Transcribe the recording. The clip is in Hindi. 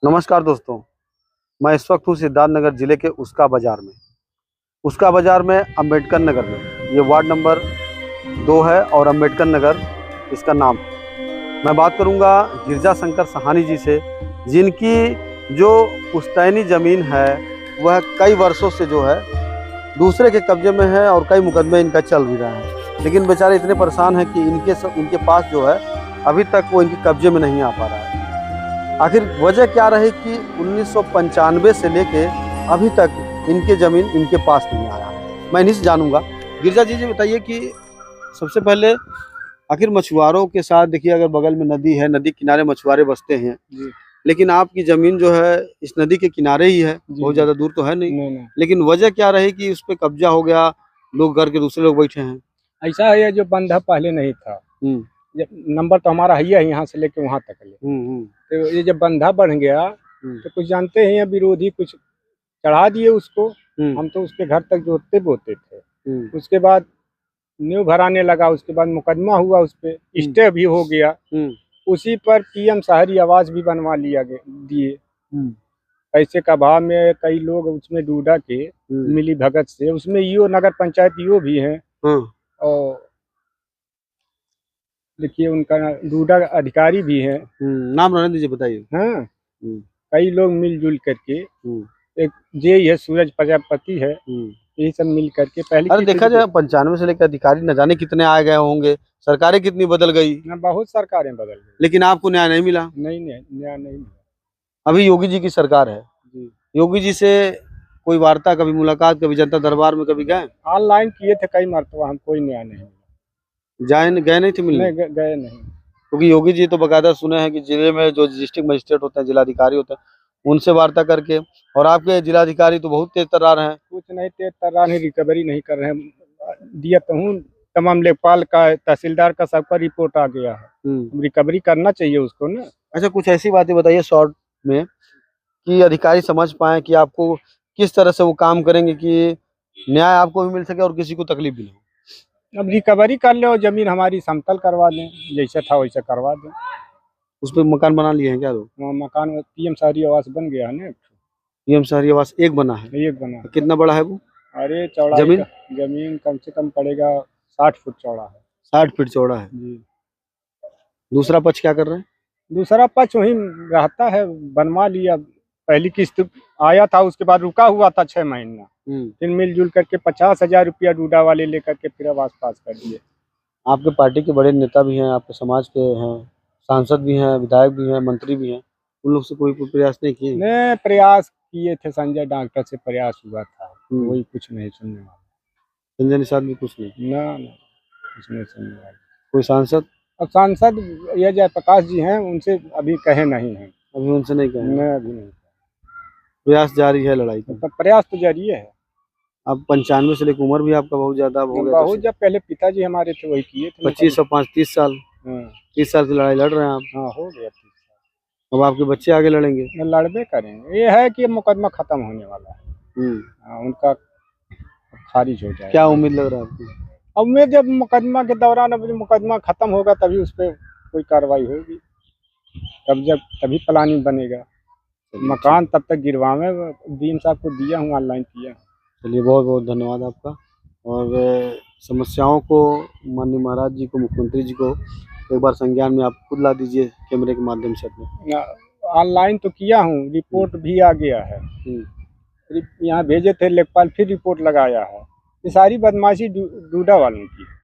नमस्कार दोस्तों, मैं इस वक्त हूँ सिद्धार्थनगर जिले के उसका बाज़ार में। उसका बाज़ार में अम्बेडकर नगर में, ये वार्ड नंबर 2 है और अम्बेडकर नगर इसका नाम है। मैं बात करूँगा गिरजा शंकर सहानी जी से, जिनकी जो पुश्तैनी ज़मीन है वह कई वर्षों से जो है दूसरे के कब्जे में है और कई मुकदमे इनका चल भी रहा है। लेकिन बेचारे इतने परेशान हैं कि इनके पास जो है अभी तक वो इनके कब्जे में नहीं आ पा रहा है। आखिर वजह क्या रही कि 1995 से लेके अभी तक इनके ज़मीन इनके पास नहीं आया। मैं इन्हीं से जानूंगा। गिरजा जी बताइए कि सबसे पहले आखिर मछुआरों के साथ देखिए, अगर बगल में नदी है, नदी किनारे मछुआरे बसते हैं जी। लेकिन आपकी ज़मीन जो है इस नदी के किनारे ही है, बहुत ज़्यादा दूर तो है नहीं। लेकिन वजह क्या रही कि उस पर कब्जा हो गया, लोग घर के दूसरे लोग बैठे हैं? ऐसा है, ये जो बंधा पहले नहीं था। जब नंबर तो हमारा है ही, यहाँ से लेके वहाँ तक ले। तो ये जब बंधा बन गया तो कुछ जानते हैं, विरोधी कुछ चढ़ा दिए उसको। हम तो उसके घर तक जोतते बोते थे। उसके बाद न्यू भराने लगा, उसके बाद मुकदमा हुआ, उस पे स्टे भी हो गया। उसी पर पीएम शहरी आवास भी बनवा लिया दिए। पैसे का भाव में कई लोग उसमें डूडा के मिली भगत से, उसमें ईओ नगर पंचायत ईओ भी है। और देखिए उनका डूडा अधिकारी भी है। नाम रहने दीजिए, बताइए। हाँ, कई लोग मिलजुल करके, एक जे है सूरज प्रजापति है, यही सब मिल करके पहले। अरे देखा जाए 95 से लेकर अधिकारी न जाने कितने आ गए होंगे, सरकारें कितनी बदल गई। बहुत सरकारें बदल गई, लेकिन आपको न्याय नहीं मिला। नहीं न्याय नहीं मिला। अभी योगी जी की सरकार है, योगी जी से कोई वार्ता, कभी मुलाकात, कभी जनता दरबार में कभी गए? ऑनलाइन किए थे कई मरतबा, हम कोई न्याय नहीं मिला। गए नहीं थे मिलने? गए नहीं। क्योंकि योगी जी तो बकायदा सुने हैं कि जिले में जो डिस्ट्रिक्ट मजिस्ट्रेट होते हैं, जिलाधिकारी होते हैं, उनसे वार्ता करके, और आपके जिलाधिकारी तो बहुत तेज तर्रार हैं। कुछ नहीं तेज तर्रार है, रिकवरी नहीं कर रहे हैं। दिया तो हूँ तमाम लेखपाल का, तहसीलदार का, सबका रिपोर्ट आ गया है। रिकवरी करना चाहिए उसको ना। अच्छा, कुछ ऐसी बातें बताइए शॉर्ट में कि अधिकारी समझ पाए कि आपको किस तरह से वो काम करेंगे कि न्याय आपको भी मिल सके और किसी को तकलीफ भी ना हो। अब रिकवरी कर ले और जमीन हमारी समतल करवा दें, जैसा था वैसा करवा दें। उस पर मकान बना लिए हैं क्या लोग? मकान पीएम शहरी आवास बन गया है ना। पीएम शहरी आवास एक बना है? एक बना। कितना बड़ा है वो? अरे चौड़ा जमीन कम से कम पड़ेगा 60 फुट चौड़ा है। 60 फीट चौड़ा है जी। दूसरा पक्ष क्या कर रहे हैं? दूसरा पक्ष वहीं रहता है, बनवा लिया। पहली किस्त आया था, उसके बाद रुका हुआ था 6 महीना। फिर मिलजुल करके 50,000 रुपया डूडा वाले लेकर के फिर आवास पास कर दिए। आपके पार्टी के बड़े नेता भी हैं, आपके समाज के हैं, सांसद भी हैं, विधायक भी हैं, मंत्री भी हैं, उन लोग से कोई प्रयास नहीं किए? नहीं, प्रयास किए थे, संजय डॉक्टर से प्रयास हुआ था, वही कुछ नहीं सुनने वाला। संजय निषाद भी कुछ नहीं? ना, कुछ नहीं सुनने वाला। कोई सांसद? अब सांसद ये जयप्रकाश जी हैं, उनसे अभी कहे नहीं है। अभी उनसे नहीं कहे? नहीं, अभी नहीं। प्रयास जारी है लड़ाई का? प्रयास तो जारी है। अब 95 से लेकर उम्र भी आपका बहुत ज्यादा हो गया। बहुत, जब पहले पिताजी हमारे थे वही किए थे। 25 और 5 30 साल। 30 साल की लड़ाई लड़ रहे हैं आप? हाँ, हो गया 30 साल। अब आपके बच्चे आगे लड़ेंगे? लड़बे करेंगे। ये है कि मुकदमा खत्म होने वाला है। उनका खारिज हो जाए। क्या उम्मीद लग रहा है आपको? उम्मीद जब मुकदमा के दौरान, अब मुकदमा खत्म होगा तभी उस पर कोई कार्रवाई होगी, तभी प्लानिंग बनेगा। मकान तब तक गिरवावे, डीएम साहब को दिया हूँ, ऑनलाइन किया। चलिए, बहुत बहुत धन्यवाद आपका। और समस्याओं को माननीय महाराज जी को, मुख्यमंत्री जी को एक बार संज्ञान में आप खुद ला दीजिए कैमरे के माध्यम से अपने। ऑनलाइन तो किया हूँ, रिपोर्ट भी आ गया है। यहाँ भेजे थे लेखपाल, फिर रिपोर्ट लगाया है। ये सारी बदमाशी डूडा वालों की।